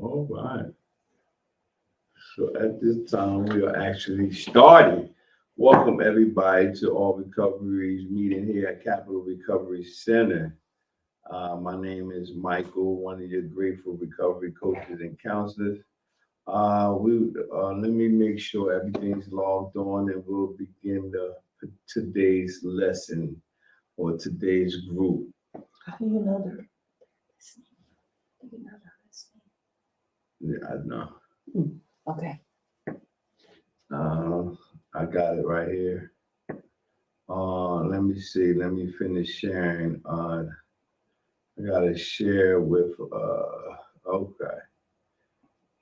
All right. So at this time, we are actually starting. Welcome everybody to All Recoveries meeting here at Capital Recovery Center. My name is Michael, one of your grateful recovery coaches and counselors. Let me make sure everything's logged on, and we'll begin today's lesson or today's group. How do you know they're listening? Do you know they're listening? Yeah, I know. Okay. I got it right here. Let me see. Let me finish sharing. I gotta share with. Okay.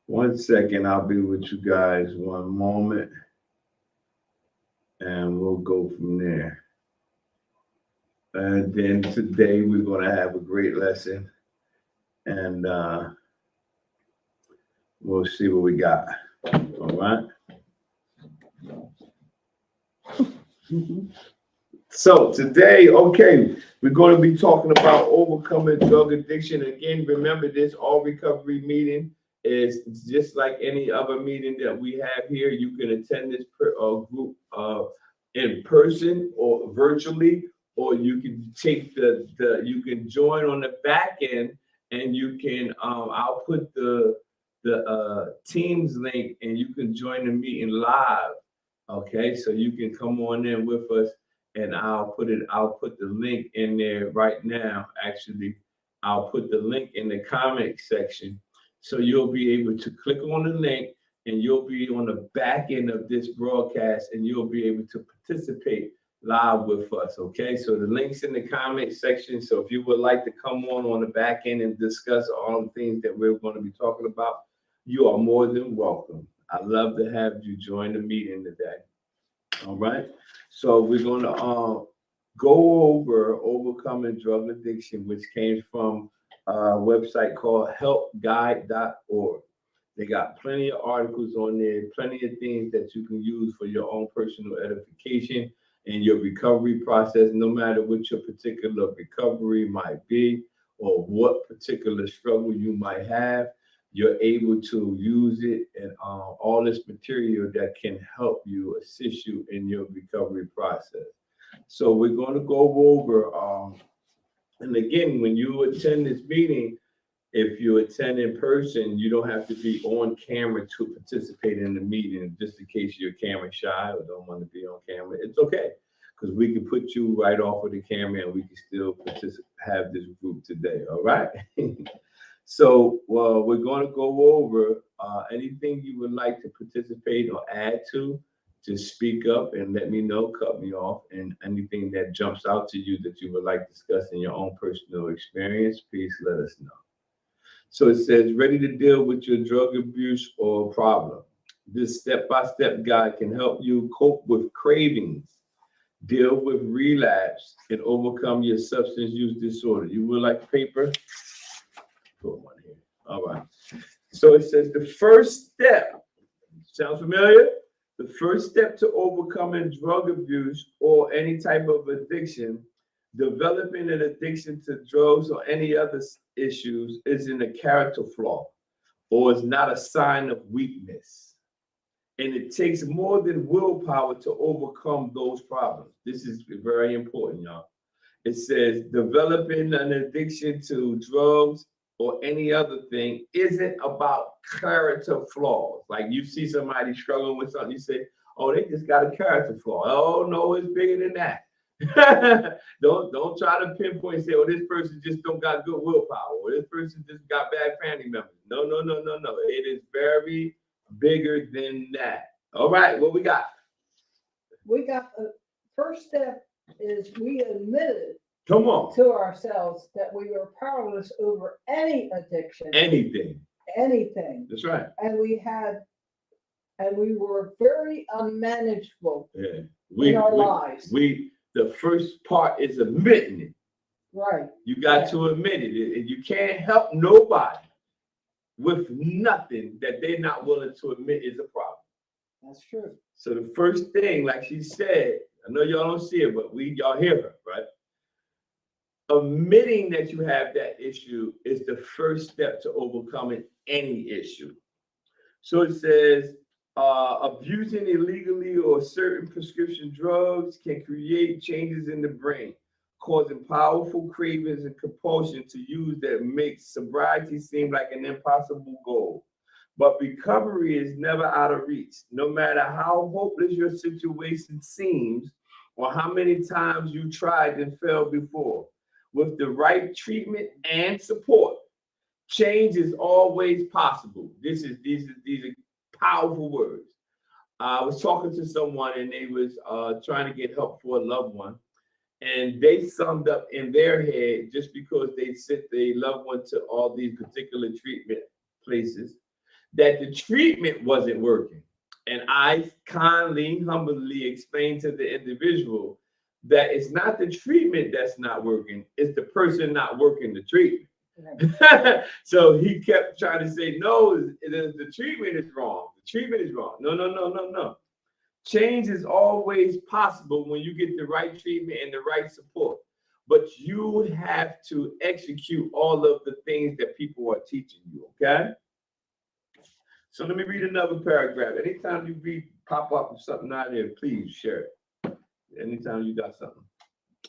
1 second. I'll be with you guys. One moment, and we'll go from there. And then today we're gonna have a great lesson, and we'll see what we got. All right. So today, okay, we're going to be talking about overcoming drug addiction. Again, remember this all recovery meeting is just like any other meeting that we have here. You can attend this group in person or virtually, or you can take you can join on the back end, and you can I'll put the Teams link, and you can join the meeting live. Okay, so you can come on in with us, and I'll put the link in there right now. Actually, I'll put the link in the comment section, so you'll be able to click on the link, and you'll be on the back end of this broadcast, and you'll be able to participate live with us. Okay, so the link's in the comment section. So if you would like to come on the back end and discuss all the things that we're going to be talking about, you are more than welcome. I'd love to have you join the meeting today. All right. So we're going to go over overcoming drug addiction, which came from a website called helpguide.org. They got plenty of articles on there, plenty of things that you can use for your own personal edification and your recovery process, no matter what your particular recovery might be or what particular struggle you might have. You're able to use it, and all this material that can help you, assist you in your recovery process. So we're going to go over, and again, when you attend this meeting, if you attend in person, you don't have to be on camera to participate in the meeting. Just in case you're camera shy or don't want to be on camera, it's okay, because we can put you right off of the camera, and we can still have this group today. All right. So we're going to go over anything you would like to participate or add to. Just speak up and let me know, cut me off, and anything that jumps out to you that you would like to discuss in your own personal experience, please let us know. So it says, ready to deal with your drug abuse or problem. This step-by-step guide can help you cope with cravings, deal with relapse, and overcome your substance use disorder. You would like paper? Put one here. All right. So it says the first step, sounds familiar? The first step to overcoming drug abuse or any type of addiction, developing an addiction to drugs or any other issues, isn't a character flaw or is not a sign of weakness. And it takes more than willpower to overcome those problems. This is very important, y'all. It says developing an addiction to drugs or any other thing isn't about character flaws. Like you see somebody struggling with something, you say, oh, they just got a character flaw. Oh, no, it's bigger than that. Don't try to pinpoint and say, oh, this person just don't got good willpower, or this person just got bad family members. No. It is very bigger than that. All right, what we got? We got the first step is we admitted Come on. to ourselves that we were powerless over any addiction. Anything. Anything. That's right. And we were very unmanageable Yeah. in our lives. The first part is admitting it. Right. You got to admit it. And you can't help nobody with nothing that they're not willing to admit is a problem. That's true. So the first thing, like she said, I know y'all don't see it, but y'all hear her, right? admitting that you have that issue is the first step to overcoming any issue. So it says, abusing illegally or certain prescription drugs can create changes in the brain, causing powerful cravings and compulsion to use that makes sobriety seem like an impossible goal. But recovery is never out of reach, no matter how hopeless your situation seems or how many times you tried and failed before. With the right treatment and support, change is always possible. These are powerful words. I was talking to someone and they was trying to get help for a loved one, and they summed up in their head, just because they sent their loved one to all these particular treatment places, that the treatment wasn't working. And I kindly, humbly explained to the individual that it's not the treatment that's not working, it's the person not working the treatment. So he kept trying to say, no, the treatment is wrong. The treatment is wrong. No. Change is always possible when you get the right treatment and the right support. But you have to execute all of the things that people are teaching you, okay? So let me read another paragraph. Anytime you read, pop up with something out there, please share it. Anytime you got something,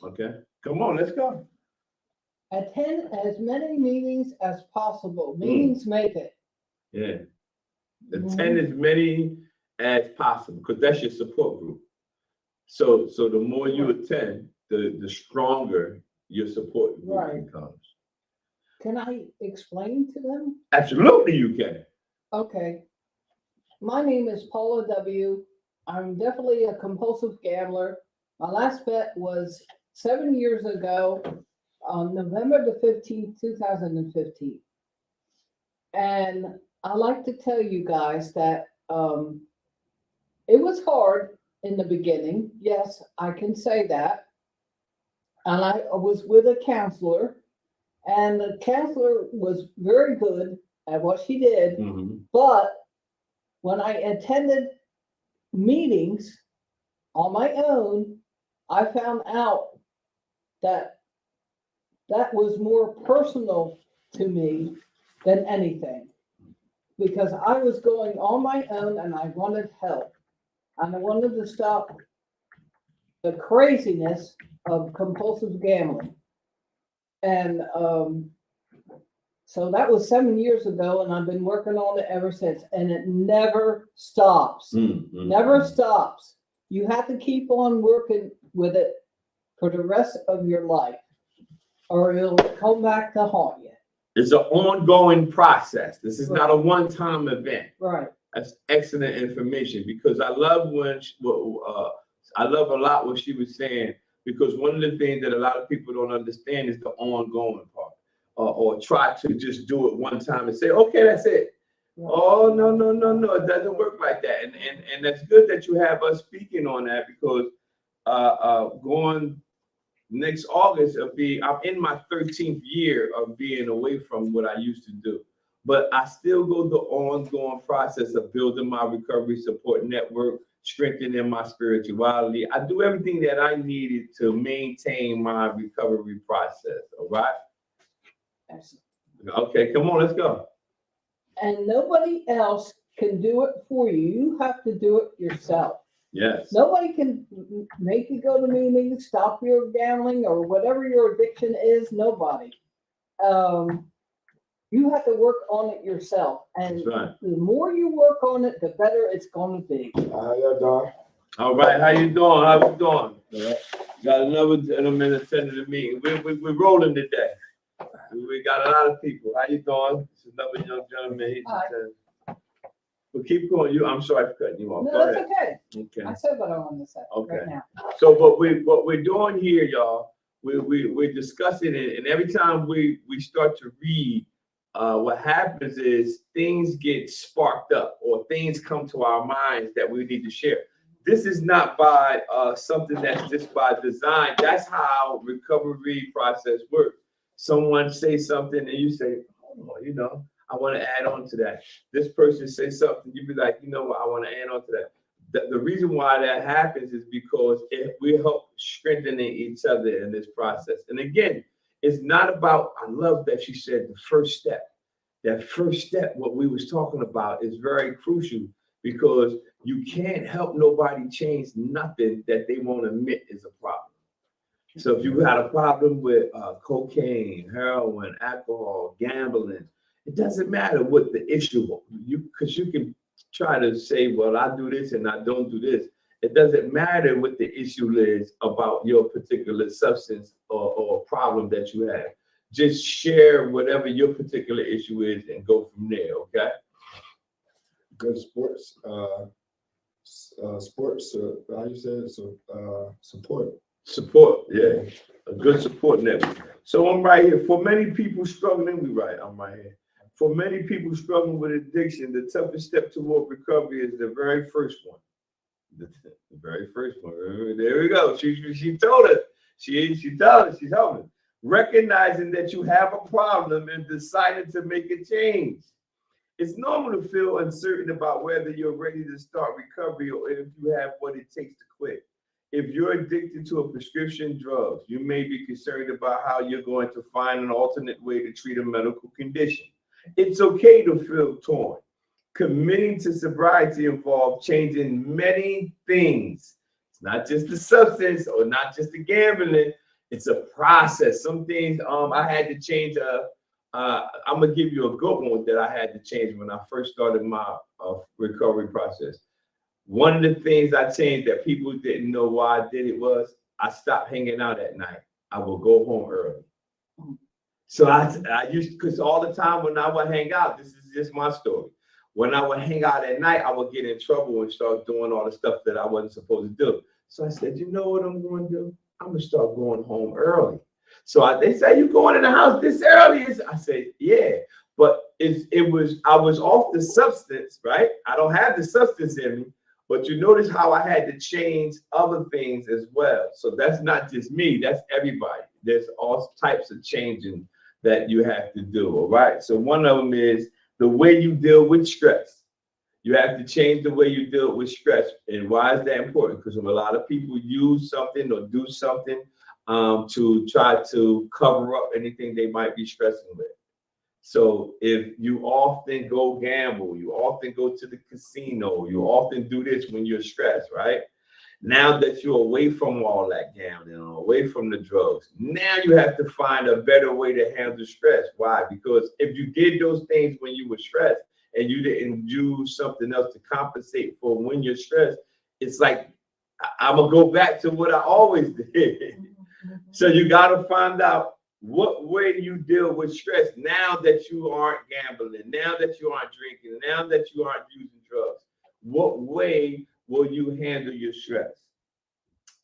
okay? Come on, let's go. Attend as many meetings as possible. Meetings make it. Yeah. Attend as many as possible, because that's your support group. So the more you attend, the stronger your support group Right. becomes. Can I explain to them? Absolutely, you can. Okay. My name is Paula W. I'm definitely a compulsive gambler. My last bet was 7 years ago on November the 15th, 2015. And I like to tell you guys that it was hard in the beginning. Yes, I can say that. And I was with a counselor, and the counselor was very good at what she did. Mhm. But when I attended meetings on my own, I found out that that was more personal to me than anything. Because I was going on my own and I wanted help. And I wanted to stop the craziness of compulsive gambling. And so that was 7 years ago, and I've been working on it ever since. And it never stops. Never stops. You have to keep on working with it for the rest of your life, or it'll come back to haunt you. It's an ongoing process. This is not a one-time event. Right. That's excellent information, because I love I love a lot what she was saying, because one of the things that a lot of people don't understand is the ongoing part, or try to just do it one time and say, okay, that's it. Right. Oh, no, it doesn't work like that. And that's good that you have us speaking on that, because going next August, I'm in my 13th year of being away from what I used to do. But I still go the ongoing process of building my recovery support network, strengthening my spirituality. I do everything that I needed to maintain my recovery process. All right? Excellent. Okay, come on, let's go. And nobody else can do it for you. You have to do it yourself. Yes. Nobody can make you go to meetings, stop your gambling, or whatever your addiction is. Nobody. You have to work on it yourself. And That's right. the more you work on it, the better it's going to be. How y'all doing? All right, how you doing? How you doing? All right. Got another gentleman attending the meeting. We're rolling today. We got a lot of people. How you doing? This is another young gentleman. He's Hi. Well, keep going. I'm sorry for cutting you off. No, Go that's ahead. okay. Okay. I said what I wanted to say Okay. right now. So what we're doing here, y'all, we're discussing it, and every time we start to read, what happens is things get sparked up, or things come to our minds that we need to share. This is not by something that's just by design. That's how recovery process works. Someone says something and you say, oh, I want to add on to that. This person says something, you be like, I want to add on to that. The reason why that happens is because we help strengthening each other in this process. And again, It's not about, I love that she said the first step. That first step, what we was talking about, is very crucial because you can't help nobody change nothing that they won't admit is a problem. So if you got a problem with cocaine, heroin, alcohol, gambling, it doesn't matter what the issue because you can try to say, well, I do this and I don't do this. It doesn't matter what the issue is about your particular substance or problem that you have. Just share whatever your particular issue is and go from there, okay? Good sports, sports, how you say it? So, support. Support, yeah. A good support network. So I'm right here. For many people struggling, I'm right here. For many people struggling with addiction, the toughest step toward recovery is the very first one. The very first one. There we go. She told us. She told us. She told us. Recognizing that you have a problem and deciding to make a change. It's normal to feel uncertain about whether you're ready to start recovery or if you have what it takes to quit. If you're addicted to a prescription drug, you may be concerned about how you're going to find an alternate way to treat a medical condition. It's okay to feel torn. Committing to sobriety involves changing many things. It's not just the substance or not just the gambling. It's a process. Some things I had to change. I'm gonna give you a good one that I had to change when I first started my recovery process. One of the things I changed that people didn't know why I did it was I stopped hanging out at night. I would go home early. So I used, because all the time when I would hang out, this is just my story. When I would hang out at night, I would get in trouble and start doing all the stuff that I wasn't supposed to do. So I said, you know what I'm going to do? I'm going to start going home early. So they say, you going in the house this early? I said, yeah. But I was off the substance, right? I don't have the substance in me. But you notice how I had to change other things as well. So that's not just me, that's everybody. There's all types of changing that you have to do, all right? So one of them is the way you deal with stress. You have to change the way you deal with stress. And why is that important? Because a lot of people use something or do something to try to cover up anything they might be stressing with. So if you often go gamble, you often go to the casino, you often do this when you're stressed, right? Now that you're away from all that gambling, away from the drugs, now you have to find a better way to handle stress. Why? Because if you did those things when you were stressed and you didn't do something else to compensate for when you're stressed, it's like, I'm gonna go back to what I always did. So you gotta find out what way you deal with stress now that you aren't gambling, now that you aren't drinking, now that you aren't using drugs. What way will you handle your stress?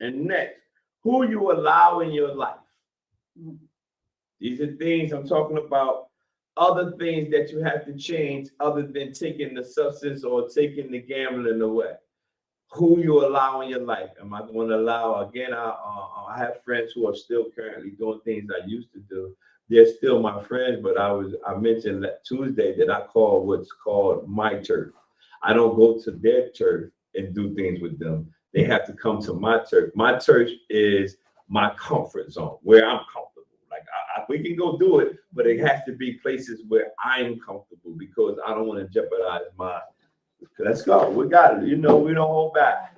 And next, who you allow in your life? These are things I'm talking about, other things that you have to change other than taking the substance or taking the gambling away. Who you allow in your life. Am I going to allow, again, I have friends who are still currently doing things I used to do. They're still my friends, but I mentioned that Tuesday that I call what's called my turf. I don't go to their turf and do things with them. They have to come to my turf. My turf is my comfort zone, where I'm comfortable. Like we can go do it, but it has to be places where I'm comfortable because I don't want to jeopardize my. Let's go. We got it. You know, we don't hold back.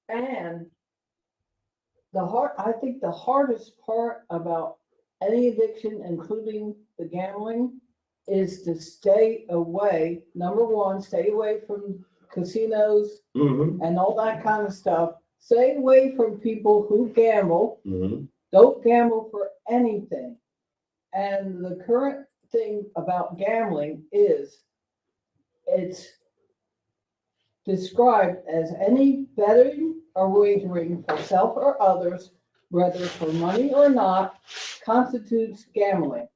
And I think the hardest part about any addiction, including the gambling, is to stay away. Number one, stay away from casinos and all that kind of stuff. Stay away from people who gamble. Don't gamble for anything. And the current thing about gambling is it's described as any betting or wagering for self or others, whether for money or not, constitutes gambling.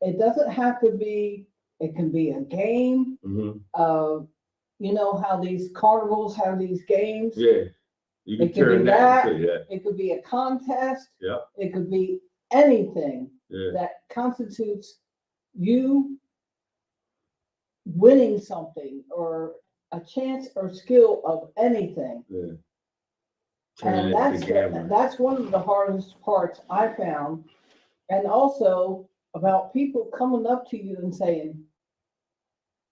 It doesn't have to be, it can be a game. You know how these carnivals have these games? Yeah. You can It could be turn that. into that. It could be a contest. Yeah. It could be anything Yeah. that constitutes you winning something or a chance or skill of anything. Yeah. And that's one of the hardest parts I found. And also about people coming up to you and saying,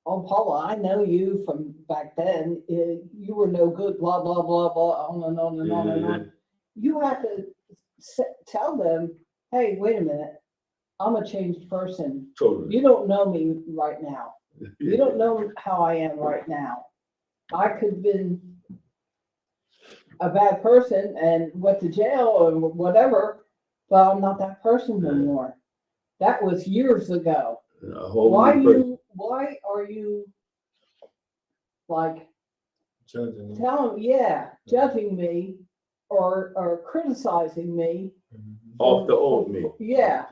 "Oh, Paula, I know you from back then. You were no good, blah, blah, blah, blah," on and on and on and on. You have to tell them, "Hey, wait a minute. I'm a changed person. Totally. You don't know me right now. You don't know how I am right now. I could have been a bad person and went to jail or whatever, but I'm not that person no more. That was years ago. Why are you like Judging. judging me or criticizing me Off the old me. Yeah.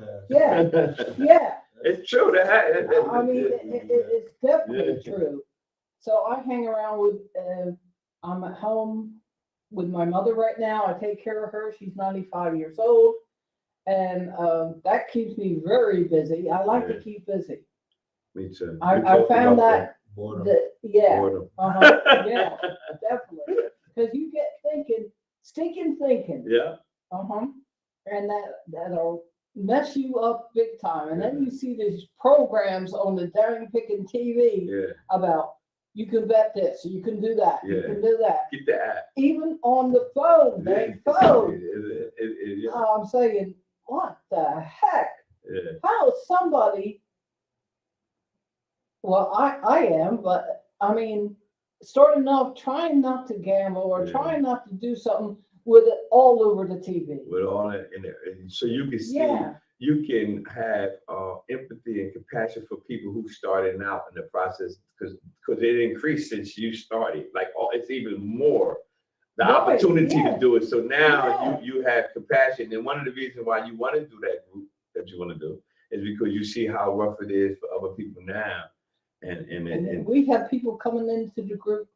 It's true. I mean, it's definitely true. So I hang around with, I'm at home with my mother right now. I take care of her. She's 95 years old. And that keeps me very busy. I like to keep busy. Me too. I found that, Boredom. Boredom. yeah, definitely. Because you get stinking thinking. Yeah. And that'll mess you up big time. And then you see these programs on the Darren Pickin TV about you can bet this, you can do that, you can do that. Get the app. Even on the phone, phone. Yeah. I'm saying, what the heck? Yeah. How is somebody? Well, I am, but I mean, starting off trying not to gamble or trying not to do something with it all over the TV. With all that in there, and so you can see, you can have empathy and compassion for people who started out in the process because it increased since you started. Like it's even more the opportunity to do it. So now you have compassion, and one of the reasons why you want to do that group that you want to do is because you see how rough it is for other people now, and we have people coming into the group,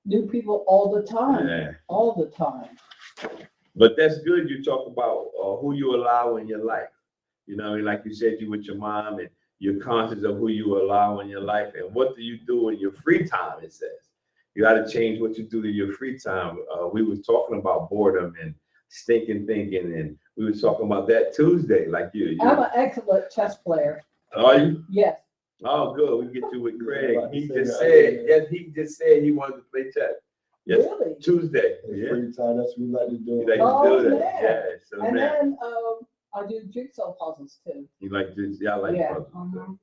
new people all the time, all the time. But that's good. You talk about who you allow in your life. You know, like you said, you with your mom, and you're conscious of who you allow in your life, and what do you do in your free time? It says you got to change what you do in your free time. We was talking about boredom and stinking thinking, and we was talking about that Tuesday. Like you. I'm an excellent chess player. Are you? Yes. Oh, good. We get you with Craig. He just said he wanted to play chess. Yes, really? Tuesday. Free time, that's what we like to do. So and then I do jigsaw puzzles too. You like this? Yeah, I like puzzles.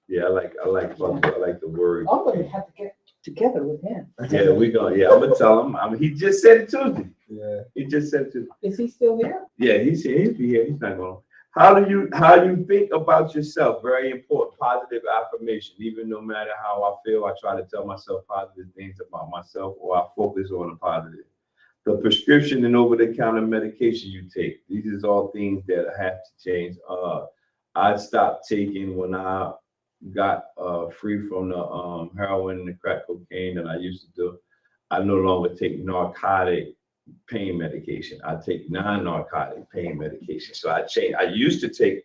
Yeah, I like puzzles. I like the word. I'm gonna have to get together with him. Yeah, I'm gonna tell him. He just said it Tuesday. Yeah. He just said it Tuesday. Is he still here? Yeah, he's here. He'll be here. He's not going. How do you think about yourself? Very important. Positive affirmation. Even no matter how I feel, I try to tell myself positive things about myself, or I focus on the positive. The prescription and over-the-counter medication you take. These is all things that have to change. I stopped taking when I got free from the heroin and the crack cocaine that I used to do. I no longer take narcotic pain medication. I take non-narcotic pain medication. So I changed. I used to take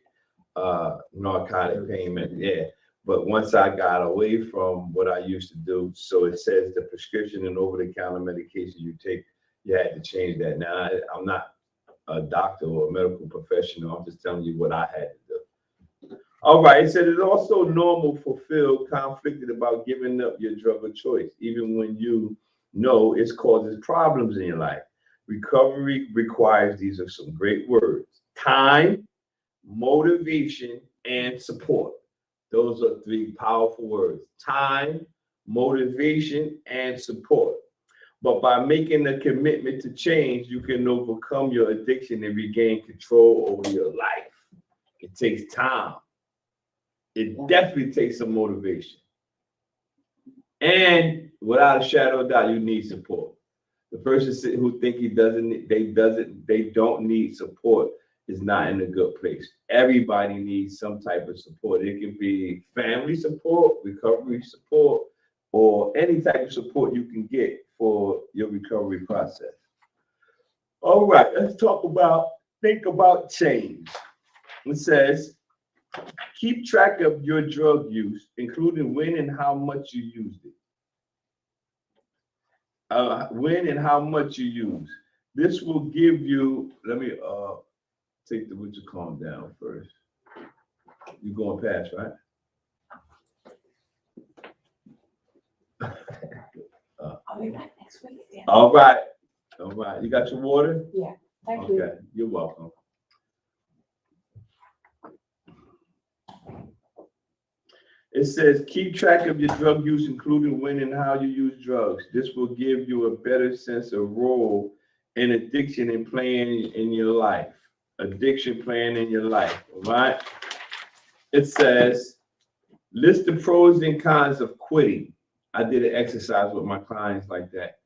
narcotic pain medication, but once I got away from what I used to do, so it says the prescription and over-the-counter medication you take, you had to change that. Now I'm not a doctor or a medical professional. I'm just telling you what I had to do. All right. It said it's also normal to feel conflicted about giving up your drug of choice, even when you know it causes problems in your life. Recovery requires, these are some great words: time, motivation, and support. Those are three powerful words: time, motivation, and support. But by making a commitment to change, you can overcome your addiction and regain control over your life. It takes time. It definitely takes some motivation. And without a shadow of doubt, you need support. The person who think they don't need support is not in a good place. Everybody needs some type of support. It can be family support, recovery support, or any type of support you can get for your recovery process. All right, let's think about change. It says, keep track of your drug use, including when and how much you used it. When and how much you use. This will give you, let me take the would you calm down first. You going past, right? I'll be back next week again. All right. All right. You got your water? Thank you. Okay, you're welcome. It says, keep track of your drug use, including when and how you use drugs. This will give you a better sense of role in addiction and playing in your life. Addiction playing in your life, all right? It says, list the pros and cons of quitting. I did an exercise with my clients like that.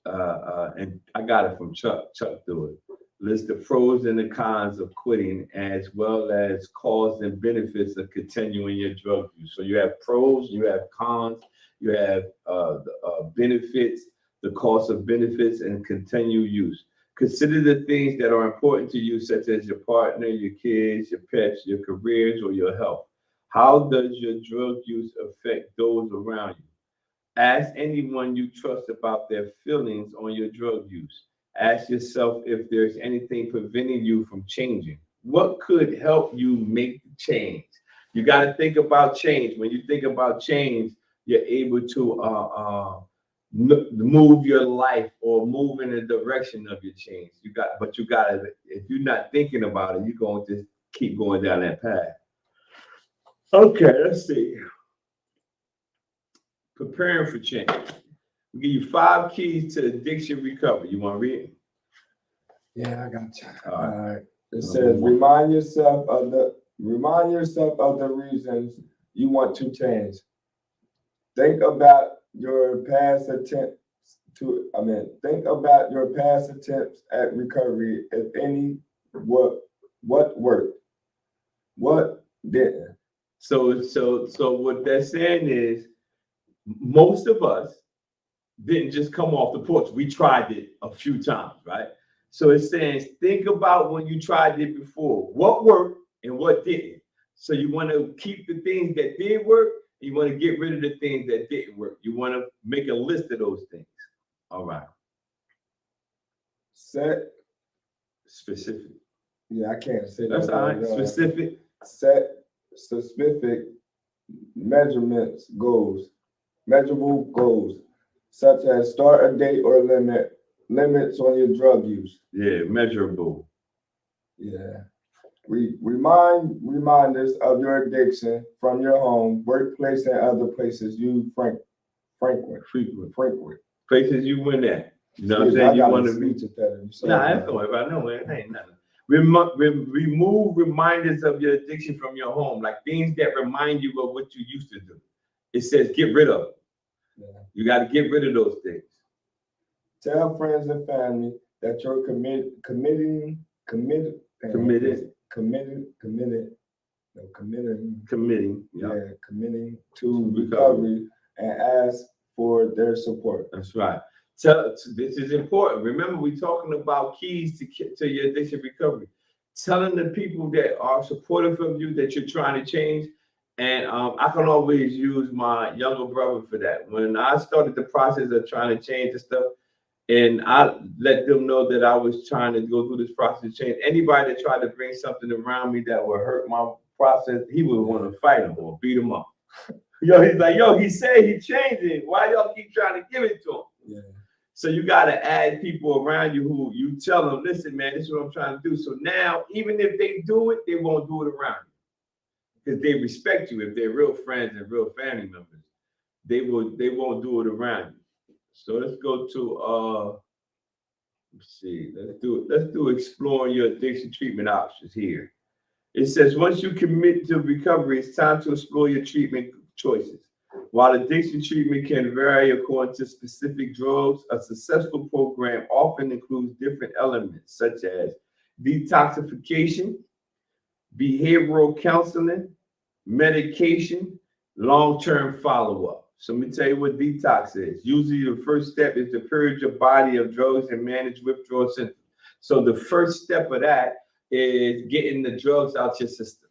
And I got it from Chuck. Chuck do it. List the pros and the cons of quitting, as well as cause and benefits of continuing your drug use. So you have pros, you have cons, you have benefits, the cost of benefits, and continue use. Consider the things that are important to you, such as your partner, your kids, your pets, your careers, or your health. How does your drug use affect those around you? Ask anyone you trust about their feelings on your drug use. Ask yourself if there's anything preventing you from changing. What could help you make the change? You got to think about change. When you think about change, you're able to move your life or move in the direction of your change. You got to, if you're not thinking about it, you're going to just keep going down that path. Okay, let's see. Preparing for change. We give you 5 keys to addiction recovery. You want to read it? Yeah, I got you. All right. All right. It says, remind yourself of the reasons you want to change. Think about your past attempts at recovery, if any, what worked, what didn't. So what they're saying is, most of us didn't just come off the porch. We tried it a few times, right? So it's saying, think about when you tried it before, what worked and what didn't. So you want to keep the things that did work. You want to get rid of the things that didn't work. You want to make a list of those things. All right. Set. Specific. Yeah, I can't say that. That's all right. Specific. Set specific measurable goals, such as start a date or limits on your drug use. Yeah, measurable. Yeah. Reminders of your addiction from your home, workplace, and other places you frequent. Places you went at. You know what I'm Yeah, saying? I You got want a to be. speech at that. You say Nah, that. that's the way. But I know it ain't nothing. Remove reminders of your addiction from your home, like things that remind you of what you used to do. It says get rid of them. Yeah. You got to get rid of those things. Tell friends and family that you're committing to recovery and ask for their support. That's right. This is important. Remember, we're talking about keys to your addiction recovery. Telling the people that are supportive of you that you're trying to change. And I can always use my younger brother for that. When I started the process of trying to change the stuff, and I let them know that I was trying to go through this process of change. Anybody that tried to bring something around me that would hurt my process, he would want to fight him or beat him up. He's like, he said he changed it. Why y'all keep trying to give it to him? Yeah. So you got to add people around you who you tell them, listen, man, this is what I'm trying to do. So now, even if they do it, they won't do it around you because they respect you. If they're real friends and real family members, they won't do it around you. So let's go to let's do exploring your addiction treatment options here. It says once you commit to recovery, it's time to explore your treatment choices. While addiction treatment can vary according to specific drugs, a successful program often includes different elements such as detoxification, behavioral counseling, medication, long-term follow-up. So let me tell you what detox is. Usually the first step is to purge your body of drugs and manage withdrawal symptoms. So the first step of that is getting the drugs out your system.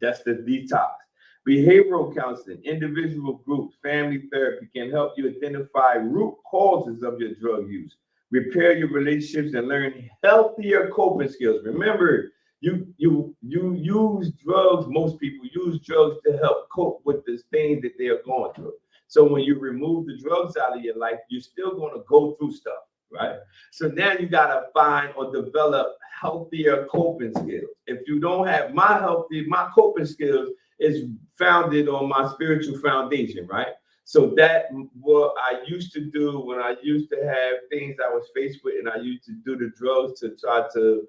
That's the detox. Behavioral counseling, individual groups, family therapy can help you identify root causes of your drug use. repair your relationships, and learn healthier coping skills. Remember, you use drugs. Most people use drugs to help cope with the things that they are going through. So when you remove the drugs out of your life, you're still going to go through stuff, right? So now you got to find or develop healthier coping skills. If you don't have my coping skills is founded on my spiritual foundation, right? So that what I used to do when I used to have things I was faced with, and I used to do the drugs to try to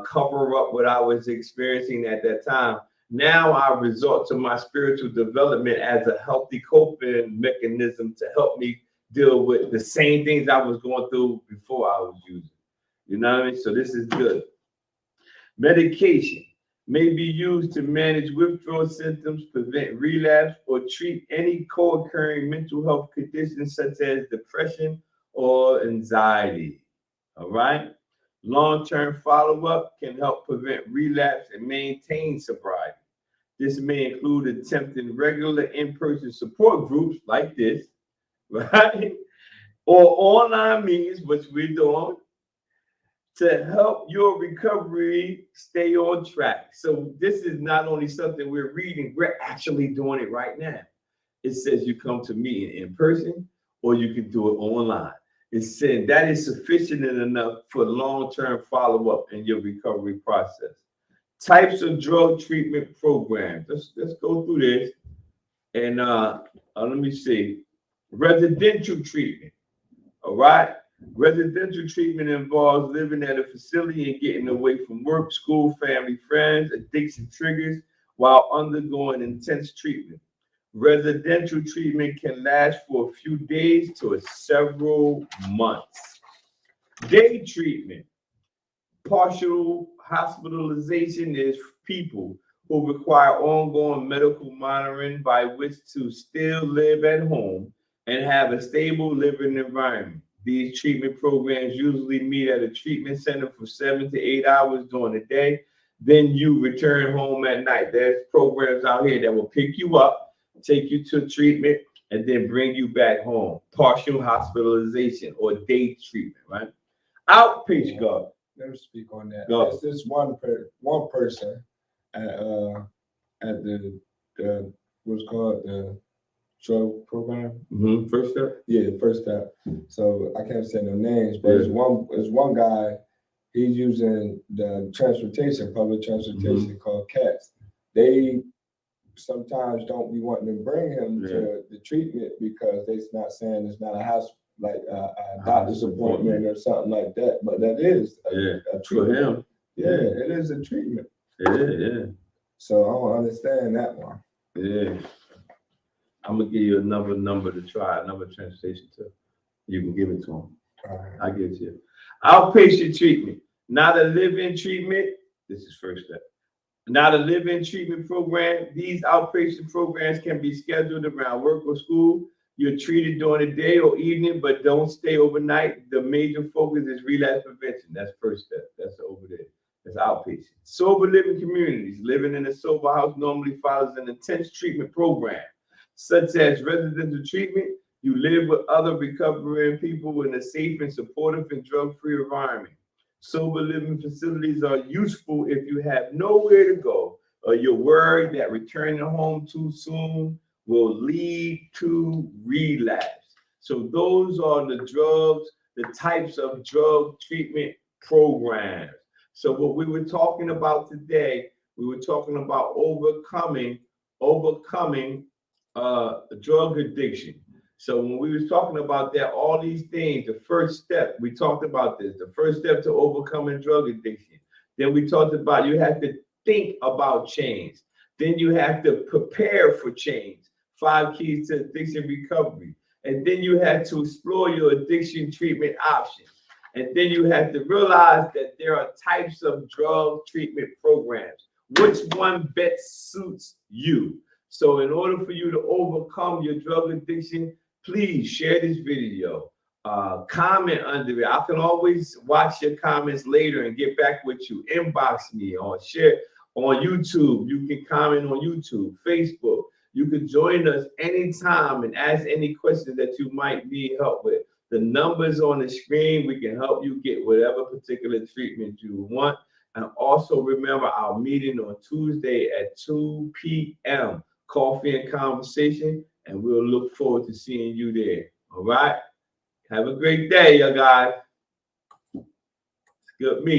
cover up what I was experiencing at that time. Now I resort to my spiritual development as a healthy coping mechanism to help me deal with the same things I was going through before I was using. You know what I mean? So this is good. Medication may be used to manage withdrawal symptoms, prevent relapse, or treat any co-occurring mental health conditions such as depression or anxiety. All right? Long-term follow-up can help prevent relapse and maintain sobriety. This may include attempting regular in-person support groups like this, right? Or online meetings, which we're doing, to help your recovery stay on track. So this is not only something we're reading, we're actually doing it right now. It says you come to me in person or you can do it online. It's saying that is sufficient enough for long-term follow-up in your recovery process. Types of drug treatment programs. Let's go through this. And let me see. Residential treatment. All right. Residential treatment involves living at a facility and getting away from work, school, family, friends, addiction triggers while undergoing intense treatment. Residential treatment can last for a few days to several months. Day treatment. Partial hospitalization is people who require ongoing medical monitoring by which to still live at home and have a stable living environment. These treatment programs usually meet at a treatment center for 7 to 8 hours during the day. Then you return home at night. There's programs out here that will pick you up, take you to treatment, and then bring you back home. Partial hospitalization or day treatment, right? Outpatient guard. Let me speak on that. Go. It's this one person at the what's called the drug program. First step. Yeah, the first step. So I can't say no names, but it's one guy. He's using the public transportation called CATS. They sometimes don't be wanting to bring him to the treatment because they're not saying it's not a house like a doctor's appointment or something like that. But that is a treatment. For him. Yeah, it is a treatment. Yeah. So I don't understand that one. Yeah. I'm gonna give you another number to try, another transportation too. You can give it to him. I give it to you. Outpatient treatment, not a live-in treatment. This is first step. Not a live-in treatment program. These outpatient programs can be scheduled around work or school. You're treated during the day or evening, but don't stay overnight. The major focus is relapse prevention. That's first step. That's over there. That's outpatient. Sober living communities. Living in a sober house normally follows an intense treatment program, such as residential treatment. You live with other recovering people in a safe and supportive and drug-free environment. Sober living facilities are useful if you have nowhere to go or you're worried that returning home too soon will lead to relapse. So those are the types of drug treatment programs. So what we were talking about today, we were talking about overcoming drug addiction. So when we was talking about that, all these things, the first step, we talked about this, the first step to overcoming drug addiction. Then we talked about you have to think about change. Then you have to prepare for change. 5 keys to addiction recovery. And then you have to explore your addiction treatment options. And then you have to realize that there are types of drug treatment programs. Which one best suits you? So in order for you to overcome your drug addiction, please share this video, comment under it. I can always watch your comments later and get back with you. Inbox me or share on YouTube. You can comment on YouTube, Facebook. You can join us anytime and ask any questions that you might need help with. The numbers on the screen, we can help you get whatever particular treatment you want. And also remember our meeting on Tuesday at 2 p.m. Coffee and conversation, and we'll look forward to seeing you there. All right? Have a great day, you guys. It's good meeting.